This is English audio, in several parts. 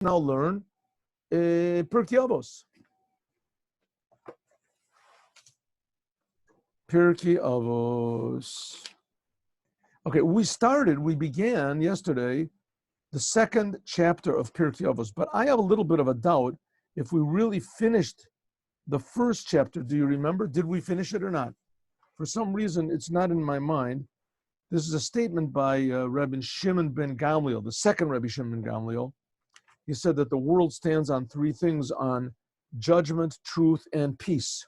now learn Pirkei Avos. Pirkei Avos. Okay, we began yesterday the second chapter of Pirkei Avos, but I have a little bit of a doubt if we really finished the first chapter. Do you remember? Did we finish it or not? For some reason, it's not in my mind. This is a statement by Rabbi Shimon ben Gamliel, the second Rabbi Shimon ben Gamliel. He said that the world stands on three things: on judgment, truth, and peace.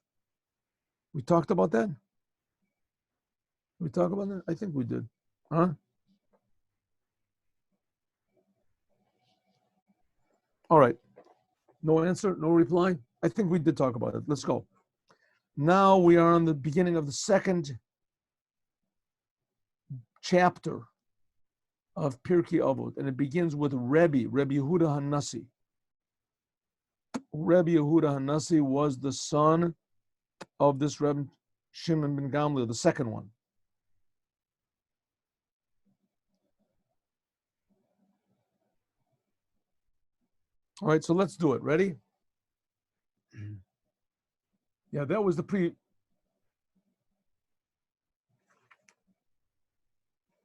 We talked about that? We talked about that? I think we did. Huh? All right. No answer, no reply? I think we did talk about it. Let's go. Now we are on the beginning of the second chapter of Pirkei Avos, and it begins with Rabbi Yehuda HaNasi. Rabbi Yehuda HaNasi was the son of this Rabbi Shimon ben Gamliel, the second one. All right, so let's do it. Ready? Yeah, that was the pre.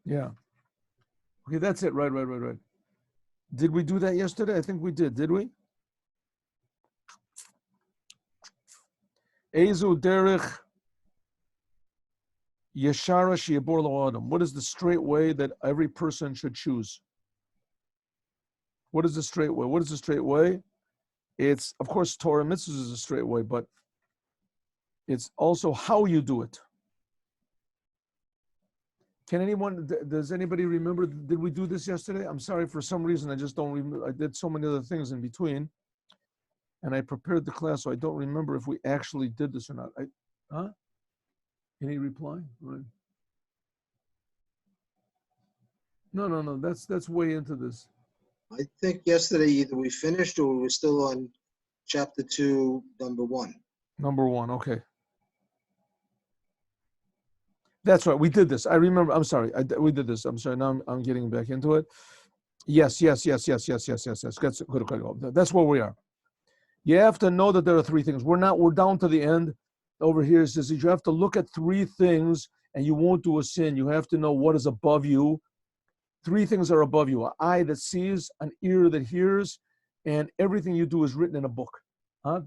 Yeah. Okay, that's it. Right. Did we do that yesterday? I think we did we? Ezu derech yeshara sheyabor la'adam. What is the straight way that every person should choose? What is the straight way? What is the straight way? It's, of course, Torah mitzvahs is a straight way, but it's also how you do it. Does anybody remember, did we do this yesterday? I'm sorry, for some reason, I just don't remember. I did so many other things in between, and I prepared the class, so I don't remember if we actually did this or not. Any reply? Right. No, that's way into this. I think yesterday either we finished or we were still on chapter 2, number 1. Number 1, okay. That's right, we did this. I remember, I'm sorry, we did this. I'm sorry, now I'm getting back into it. Yes. That's good. That's where we are. You have to know that there are three things. We're down to the end. Over here it says you have to look at three things and you won't do a sin. You have to know what is above you. Three things are above you: an eye that sees, an ear that hears, and everything you do is written in a book. Huh?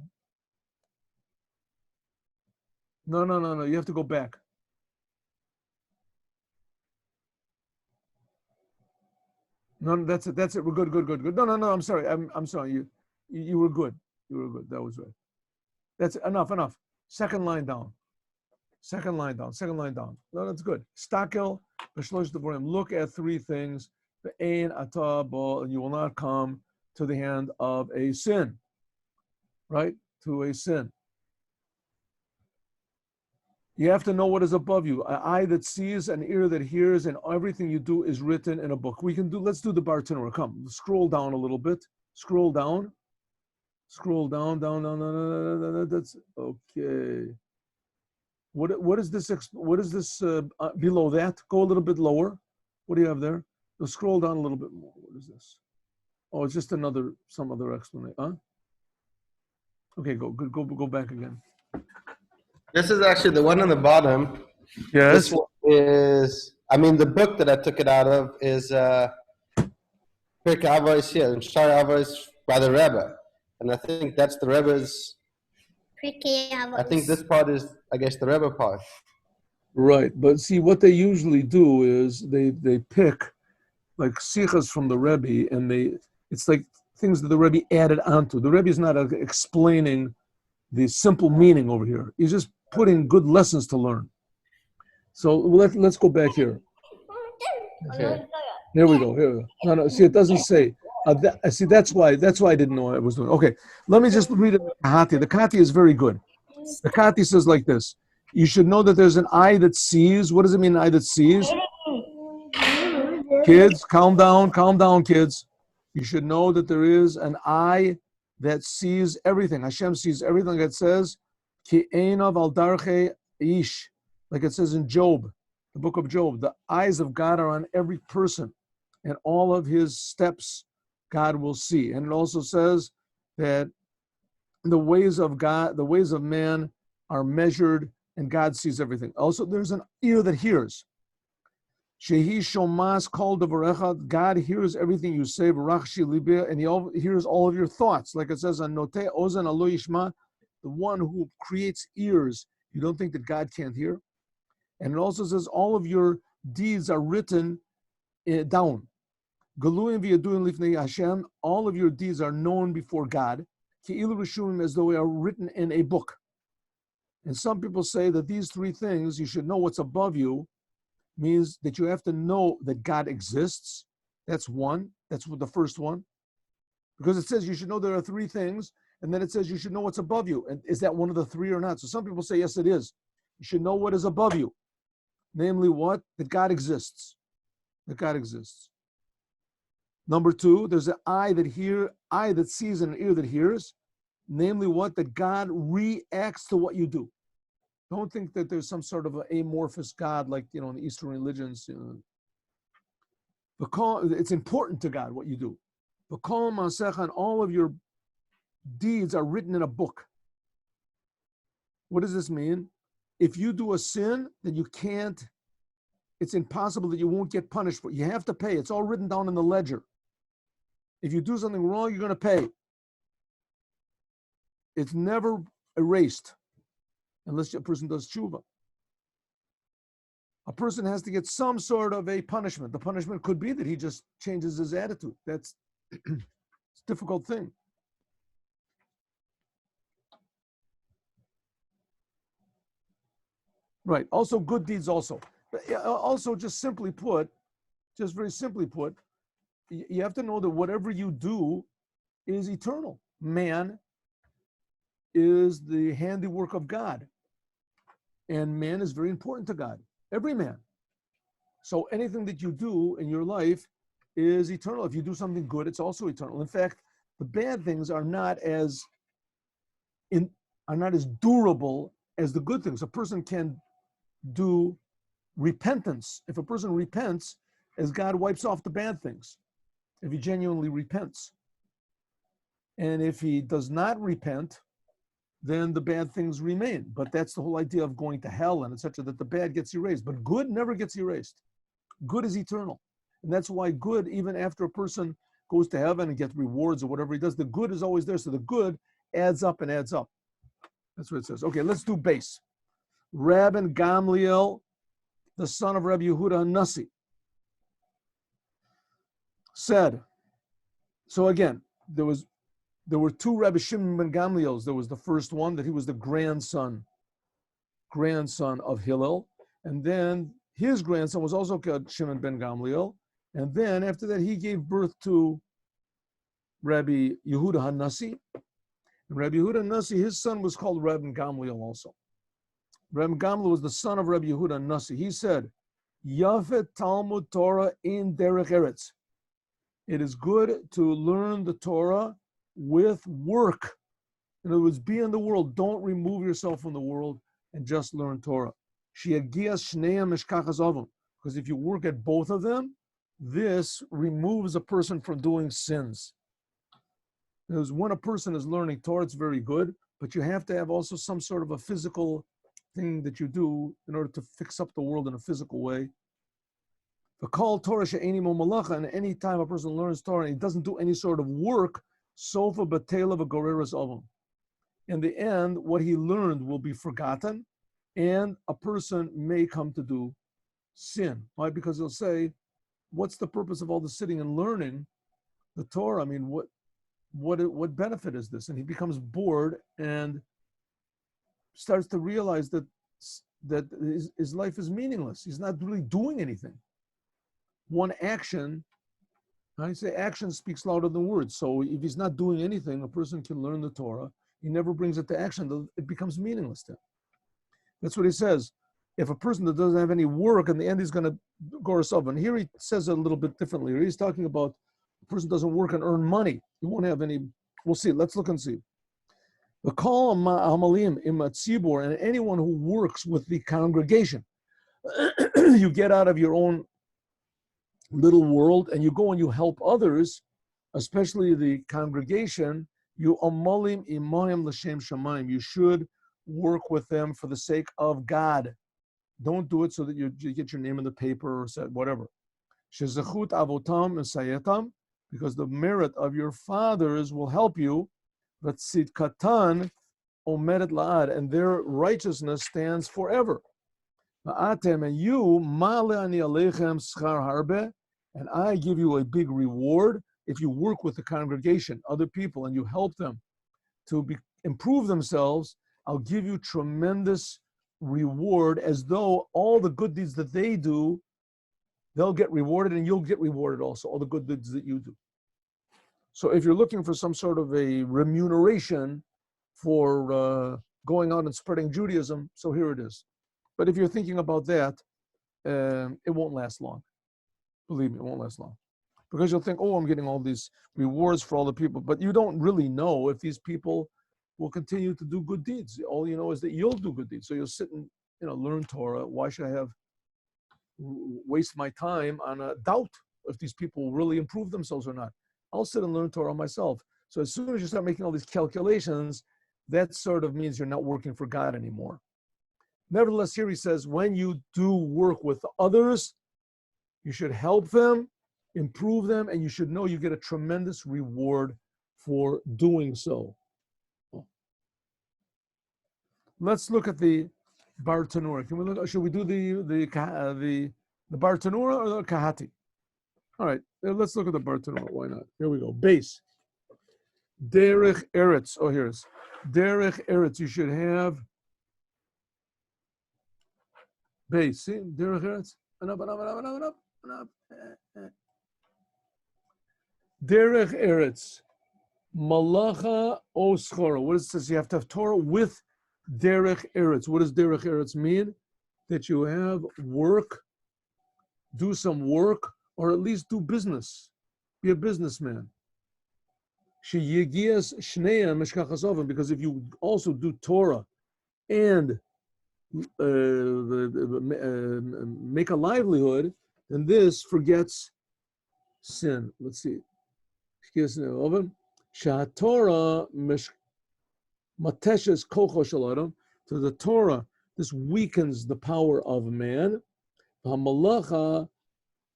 No. You have to go back. No, that's it. We're good. No. I'm sorry. I'm sorry. You were good. That was right. That's enough. Second line down. No, that's good. Stakel, b'shlosh devarim. Look at three things. Ve'ein ata bo, and you will not come to the hand of a sin. Right? To a sin. You have to know what is above you. An eye that sees, an ear that hears, and everything you do is written in a book. Let's do the Bartenura. Come, scroll down a little bit. Scroll down. Down. That's okay. What is this? What is this below that? Go a little bit lower. What do you have there? Scroll down a little bit more. What is this? Oh, it's just some other explanation. Huh? Okay, go back again. This is actually the one on the bottom. Yes. This one is, the book that I took it out of is Pirkei Avos and Kfar Chabad by the Rebbe. And I think that's the Rebbe's. Pirkei Avos. I think this part is, I guess, the Rebbe part. Right, but see, what they usually do is they pick like sichas from the Rebbe, and it's like things that the Rebbe added onto. The Rebbe is not explaining the simple meaning over here. He's just putting good lessons to learn. So let's go back here. Okay. Here we go. No. See, it doesn't say. That's why I didn't know what I was doing. Okay, let me just read it. The Kati is very good. The Kati says like this: you should know that there's an eye that sees. What does it mean, an eye that sees? Kids, calm down, kids. You should know that there is an eye that sees everything. Hashem sees everything. That says, Ki einav al darchei ish, like it says in Job, the book of Job. The eyes of God are on every person, and all of his steps God will see. And it also says that the ways of God, the ways of man are measured, and God sees everything. Also, there's an ear that hears. Shehi shomas kol devarecha. God hears everything you say, and He hears all of your thoughts. Like it says on Note Ozen Alo Yishma, the one who creates ears. You don't think that God can't hear? And it also says all of your deeds are written down. Galuyim v'yaduim lifnei Hashem. All of your deeds are known before God. Ki'ilu rishumim, as though they are written in a book. And some people say that these three things, you should know what's above you, means that you have to know that God exists. That's one. That's the first one. Because it says you should know there are three things, and then it says you should know what's above you. And is that one of the three or not? So some people say, yes, it is. You should know what is above you. Namely what? That God exists. That God exists. Number two, there's an eye that sees and an ear that hears. Namely what? That God reacts to what you do. Don't think that there's some sort of an amorphous God like, in the Eastern religions. It's important to God what you do. And all of your deeds are written in a book. What does this mean? If you do a sin, then it's impossible that you won't get punished for it. You have to pay. It's all written down in the ledger. If you do something wrong, you're going to pay. It's never erased unless a person does tshuva. A person has to get some sort of a punishment. The punishment could be that he just changes his attitude. That's it's a difficult thing. Right. Also, good deeds also. But also, just very simply put, you have to know that whatever you do is eternal. Man is the handiwork of God. And man is very important to God. Every man. So anything that you do in your life is eternal. If you do something good, it's also eternal. In fact, the bad things are not as durable as the good things. A person can do repentance. If a person repents, as God wipes off the bad things, if he genuinely repents. And if he does not repent, then the bad things remain. But that's the whole idea of going to hell and etc., that the bad gets erased. But good never gets erased. Good is eternal. And that's why good, even after a person goes to heaven and gets rewards or whatever he does, the good is always there. So the good adds up and adds up. That's what it says. Okay, let's do base. Rabbi Gamliel, the son of Rabbi Yehuda Nasi, said, so again, there were two Rabbi Shimon ben Gamliels. There was the first one, that he was the grandson of Hillel. And then his grandson was also called Shimon ben Gamliel. And then after that, he gave birth to Rabbi Yehuda HaNasi. And Rabbi Yehuda HaNasi, his son was called Rabbi Gamliel also. Rabbi Gamliel was the son of Rabbi Yehuda HaNasi. He said, Yafet Talmud Torah in Derech Eretz. It is good to learn the Torah with work. In other words, be in the world. Don't remove yourself from the world and just learn Torah. Because if you work at both of them, this removes a person from doing sins. Because when a person is learning Torah, it's very good, but you have to have also some sort of a physical thing that you do in order to fix up the world in a physical way. The call Torah she'eni mo malacha, and any time a person learns Torah and he doesn't do any sort of work, sofa batela v'goreras avon. In the end, what he learned will be forgotten, and a person may come to do sin. Why? Because he'll say, what's the purpose of all the sitting and learning the Torah? I mean, what benefit is this? And he becomes bored and starts to realize that his life is meaningless. He's not really doing anything. One action, I say action speaks louder than words. So if he's not doing anything, a person can learn the Torah. He never brings it to action. It becomes meaningless to him. That's what he says. If a person that doesn't have any work, in the end he's going to go herself. And here he says it a little bit differently. He's talking about a person doesn't work and earn money. He won't have any. We'll see. Let's look and see. The call Hamalim Imatzibor, and anyone who works with the congregation, you get out of your own little world and you go and you help others. especially the congregation, you amolim imohim l'shem shamayim. You should work with them for the sake of God. Don't do it so that you get your name in the paper or whatever. Shezachut avotam esayetam, because the merit of your fathers will help you. But tzidkatan omeret la'ad, and their righteousness stands forever. Va'atem, and you, male ani aleichem schar harbe, and I give you a big reward if you work with the congregation, other people, and you help them to improve themselves. I'll give you tremendous reward, as though all the good deeds that they do, they'll get rewarded, and you'll get rewarded also, all the good deeds that you do. So if you're looking for some sort of a remuneration for going out and spreading Judaism, so here it is. But if you're thinking about that, it won't last long. Believe me, it won't last long. Because you'll think, oh, I'm getting all these rewards for all the people, but you don't really know if these people will continue to do good deeds. All you know is that you'll do good deeds. So you'll sit and learn Torah. Why should I waste my time on a doubt if these people will really improve themselves or not? I'll sit and learn Torah myself. So as soon as you start making all these calculations, that sort of means you're not working for God anymore. Nevertheless, here he says, when you do work with others, you should help them, improve them, and you should know you get a tremendous reward for doing so. Let's look at the Bar Tanura. Should we do the Bar Tanura or the Kahati? All right, let's look at the Bar Tanura. Why not? Here we go. Base. Derech Eretz. Oh, here's Derech Eretz. You should have base. See? Derech Eretz. Derech Eretz. Malacha o schora. What does it say? You have to have Torah with Derech Eretz. What does Derech Eretz mean? That you have work, do some work, or at least do business. Be a businessman. Because if you also do Torah and make a livelihood, then this forgets sin. Let's see. Torah mateshes kocho shel. To the Torah, this weakens the power of man. Hamalacha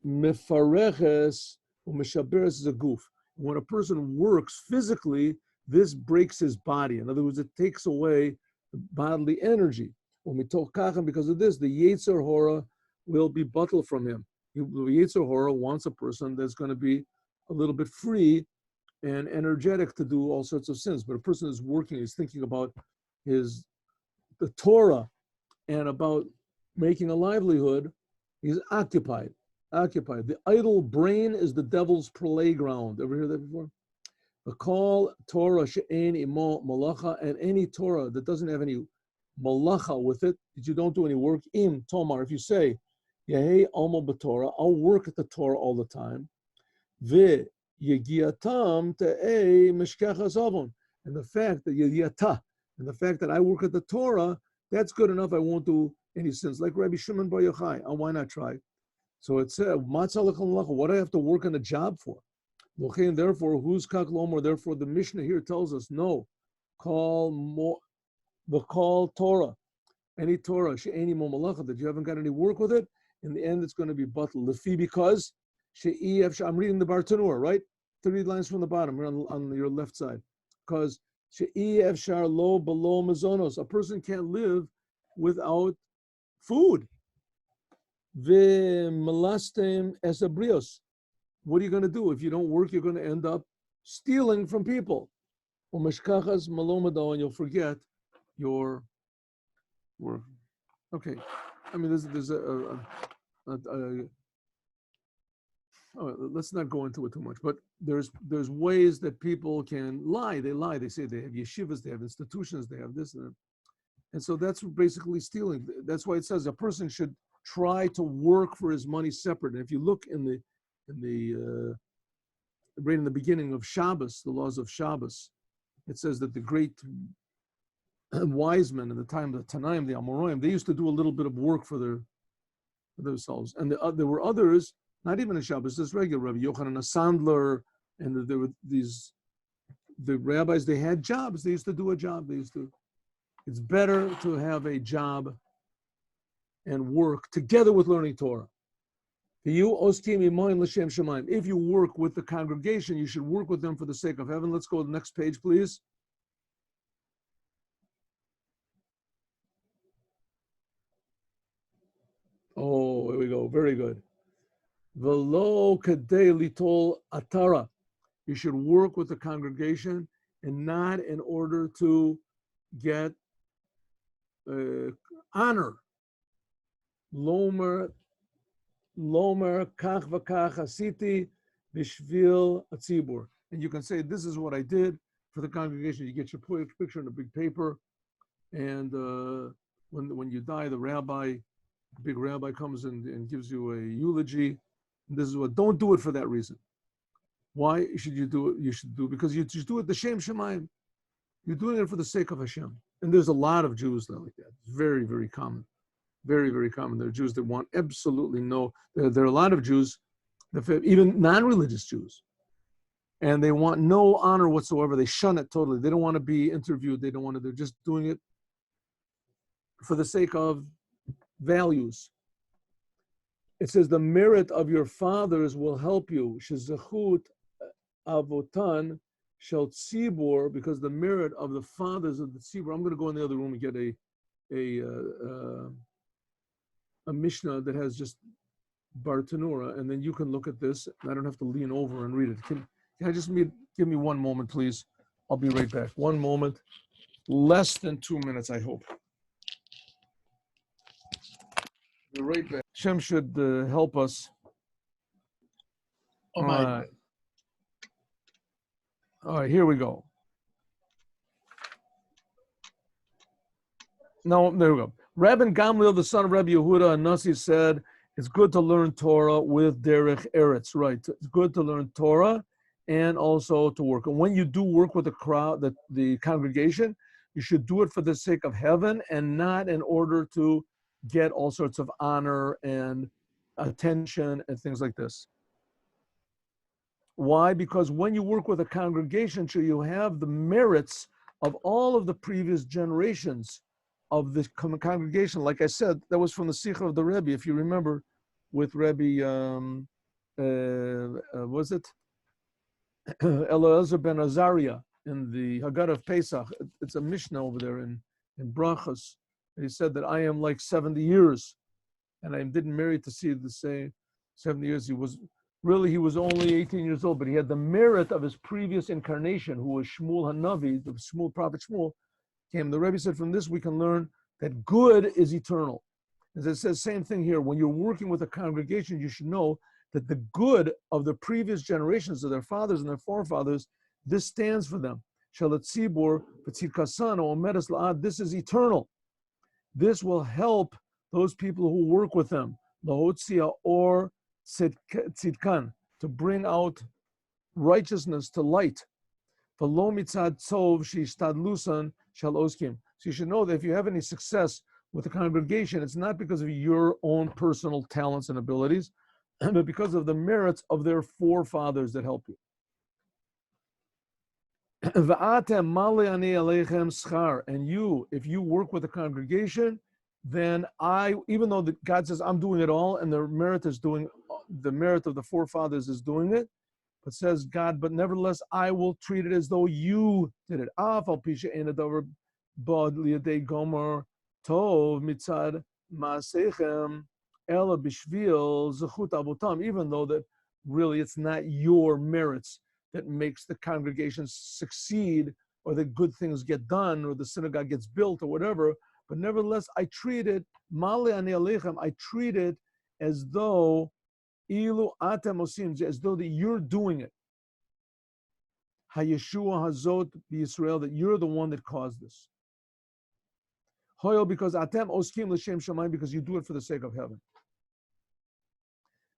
mefareches u'meshaberes zaguf. When a person works physically, this breaks his body. In other words, it takes away the bodily energy. Because of this, the Yetzer Hora will be bottled from him. The Yetzer Hora wants a person that's going to be a little bit free and energetic to do all sorts of sins. But a person is working, is thinking about the Torah and about making a livelihood, he's occupied. The idle brain is the devil's playground. Ever hear that before? The call Torah she'en imo malacha, and any Torah that doesn't have any malacha with it, that you don't do any work, im tomar, if you say, Yehei almo b'Torah, I'll work at the Torah all the time, ve yegiatam te'ei mishkechas avon, and the fact that yegiatah, and the fact that I work at the Torah, that's good enough, I won't do any sins. Like Rabbi Shimon Bar Yochai, why not try? So it said, what do I have to work on a job for? Therefore, who's kaklomor? Therefore, the Mishnah here tells us, no, call Torah, any Torah, she'eni mo malacha, that you haven't got any work with it, in the end, it's going to be batal. Lefi, because I'm reading the Bar Tanura, right? 30 lines from the bottom, on your left side. Because she'i efshar lo below mazonos, a person can't live without food. V'melastem esabrios. What are you going to do? If you don't work, you're going to end up stealing from people. Umeshkachas malomado, and you'll forget your work. Okay. I mean, there's let's not go into it too much, but there's ways that people can lie. They lie. They say they have yeshivas, they have institutions, they have this and that. And so that's basically stealing. That's why it says a person should try to work for his money separate. And if you look right in the beginning of Shabbos, the laws of Shabbos, it says that the great wise men in the time of the Tanaim, the Amoraim, they used to do a little bit of work for themselves. And there were others, not even in Shabbos, just regular Rabbi Yochanan, a Sandler, And there were the rabbis, they had jobs. They used to do a job. It's better to have a job and work together with learning Torah. If you work with the congregation, you should work with them for the sake of heaven. Let's go to the next page, please. Oh, here we go. Very good. Velo kadei litol atara. You should work with the congregation and not in order to get honor. Lomer kach v'kach asiti b'shvil atzibur. And you can say, this is what I did for the congregation. You get your picture in a big paper, and when you die, the big rabbi comes and gives you a eulogy. And this is what, don't do it for that reason. Why should you do it? You should do it because you just do it the Shem Shemayim. You're doing it for the sake of Hashem. And there's a lot of Jews that are like that. It's very, very common. Very, very common. There are Jews that want absolutely there are a lot of Jews, even non-religious Jews, and they want no honor whatsoever. They shun it totally. They don't want to be interviewed. They don't want to, they're just doing it for the sake of values. It says the merit of your fathers will help you. Shezachut avotan shel tzibur, because the merit of the fathers of the tzibur. I'm going to go in the other room and get a Mishnah that has just Bartanura, and then you can look at this. I don't have to lean over and read it. Can I just give me 1 moment, please? I'll be right back. 1 moment. Less than 2 minutes, I hope. Be right back. Shem should help us. Oh my. All right, here we go. Now, there we go. Rabbi Gamliel, the son of Rabbi Yehuda and Nasi, said, it's good to learn Torah with Derech Eretz, right? It's good to learn Torah and also to work. And when you do work with the crowd, the congregation, you should do it for the sake of heaven and not in order to get all sorts of honor and attention and things like this. Why? Because when you work with a congregation, so you have the merits of all of the previous generations of the congregation. Like I said, that was from the Sikha of the Rebbe, if you remember, with Rebbe, was it? Eliezer ben Azariah in the Haggadah of Pesach. It's a Mishnah over there in Brachas. He said that I am like 70 years, and I didn't marry to see the same 70 years. He was only 18 years old, but he had the merit of his previous incarnation, who was Shmuel Hanavi, the prophet Shmuel. The Rebbe said, from this we can learn that good is eternal. As it says, same thing here. When you're working with a congregation, you should know that the good of the previous generations of their fathers and their forefathers, this stands for them. This is eternal. This will help those people who work with them. Yeshiva Ohr Tmimim, to bring out righteousness to light. So you should know that if you have any success with the congregation, it's not because of your own personal talents and abilities, but because of the merits of their forefathers that help you. And you, if you work with the congregation, then even though God says I'm doing it all, and the merit of the forefathers is doing it, but says God, but nevertheless, I will treat it as though you did it. Even though that really it's not your merits that makes the congregation succeed, or that good things get done, or the synagogue gets built, or whatever, but nevertheless, I treat it, I treat it as though as though that you're doing it. Hayeshua hazot b'Yisrael, that you're the one that caused this. Hoyo, because atem oskim l'shem shamayim, because you do it for the sake of heaven.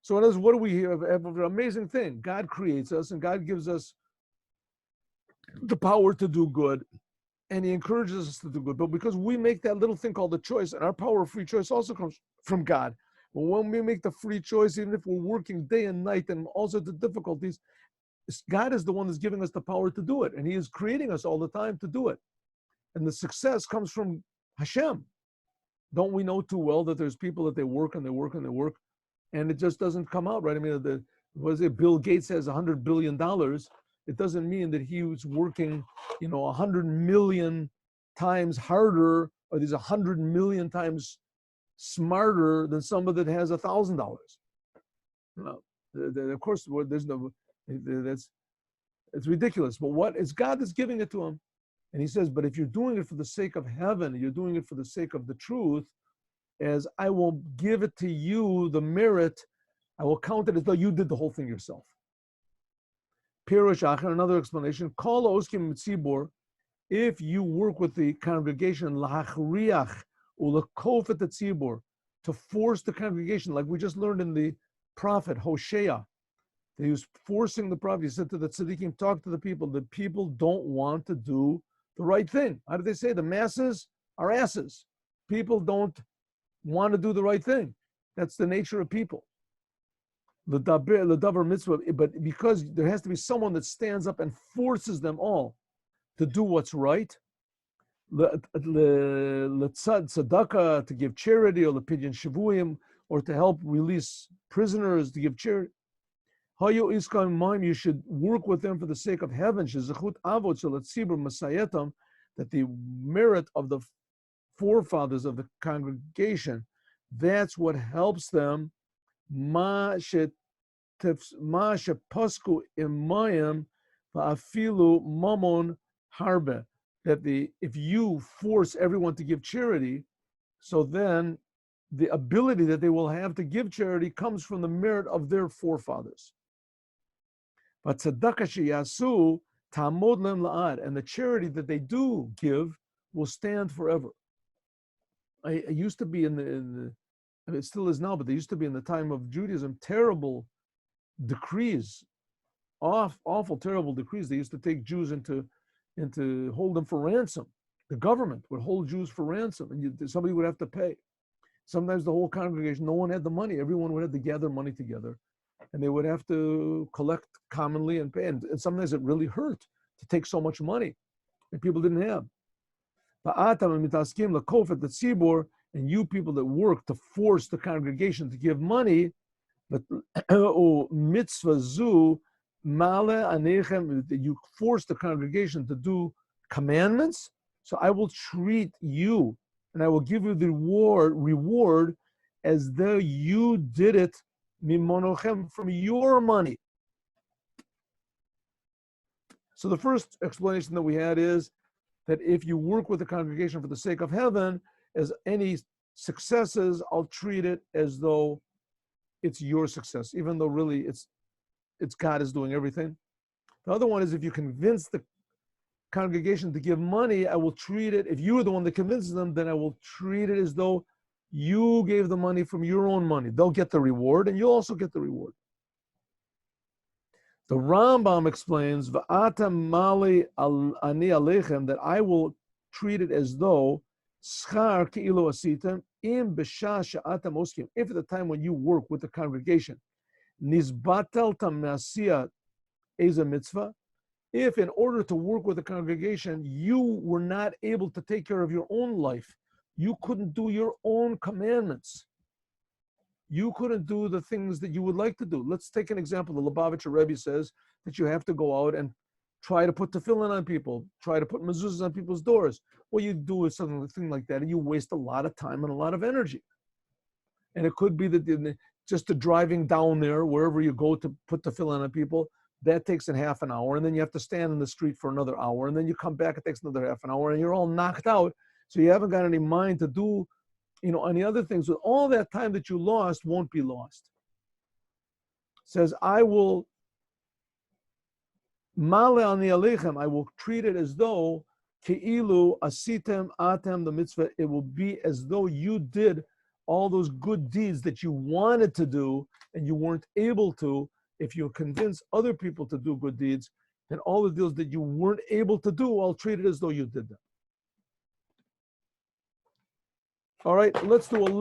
So it is, what do we have? An amazing thing. God creates us, and God gives us the power to do good, and He encourages us to do good. But because we make that little thing called the choice, and our power of free choice also comes from God. But when we make the free choice, even if we're working day and night and all sorts of difficulties, God is the one that's giving us the power to do it, and He is creating us all the time to do it. And the success comes from Hashem. Don't we know too well that there's people that they work and they work and they work, and it just doesn't come out right? I mean, Bill Gates has $100 billion. It doesn't mean that he was working, 100 million times harder, or he's 100 million times smarter than somebody that has $1,000. No, of course, there's no. It's ridiculous. But it's God that's giving it to him. And he says, but if you're doing it for the sake of heaven, you're doing it for the sake of the truth, as I will give it to you, the merit, I will count it as though you did the whole thing yourself. Pirush Acher, another explanation, Kol Oskim Mitzibor, if you work with the congregation, Lahachriach, Ulakofet Tzibor, to force the congregation, like we just learned in the prophet Hosea. He was forcing the prophet. He said to the tzaddikim, talk to the people. The people don't want to do the right thing. How do they say? The masses are asses. People don't want to do the right thing. That's the nature of people. The davar mitzvah, but because there has to be someone that stands up and forces them all to do what's right. Tzedakah, to give charity, or lepidyon shavuim, or to help release prisoners, to give charity. You should work with them for the sake of heaven, that the merit of the forefathers of the congregation, that's what helps them. That if you force everyone to give charity, so then the ability that they will have to give charity comes from the merit of their forefathers. But tzedakah sheyasu tamod lem la'ad, and the charity that they do give will stand forever. I used to be in the it still is now, but there used to be in the time of Judaism terrible decrees, awful terrible decrees. They used to take Jews into hold them for ransom. The government would hold Jews for ransom, and somebody would have to pay. Sometimes the whole congregation, no one had the money. Everyone would have to gather money together, and they would have to collect commonly and pay. And sometimes it really hurt to take so much money that people didn't have. And you people that work to force the congregation to give money, but mitzvah zu male anechem, you force the congregation to do commandments. So I will treat you, and I will give you the reward as though you did it mimonochem, from your money. So the first explanation that we had is that if you work with the congregation for the sake of heaven, as any successes, I'll treat it as though it's your success, even though really it's God is doing everything. The other one is if you convince the congregation to give money, I will treat it, if you are the one that convinces them, then I will treat it as though you gave the money from your own money. They'll get the reward, and you'll also get the reward. The Rambam explains, V'ata mali ani alechem, that I will treat it as though schar ke'ilu asitem im b'shah she'atam oskim. If at the time when you work with the congregation, nizbatal tamasiya eza mitzvah, if in order to work with the congregation, you were not able to take care of your own life, you couldn't do your own commandments, you couldn't do the things that you would like to do. Let's take an example. The Lubavitcher Rebbe says that you have to go out and try to put tefillin on people, try to put mezuzahs on people's doors. What you do is something like that, and you waste a lot of time and a lot of energy. And it could be that just the driving down there, wherever you go to put tefillin on people, that takes in half an hour, and then you have to stand in the street for another hour, and then you come back, it takes another half an hour, and you're all knocked out, so you haven't got any mind to do any other things. So all that time that you lost won't be lost. It says, I will male ani alechem, I will treat it as though ke'ilu asitem atem the mitzvah, it will be as though you did all those good deeds that you wanted to do and you weren't able to. If you convince other people to do good deeds, then all the deeds that you weren't able to do, I'll treat it as though you did them. All right, let's do a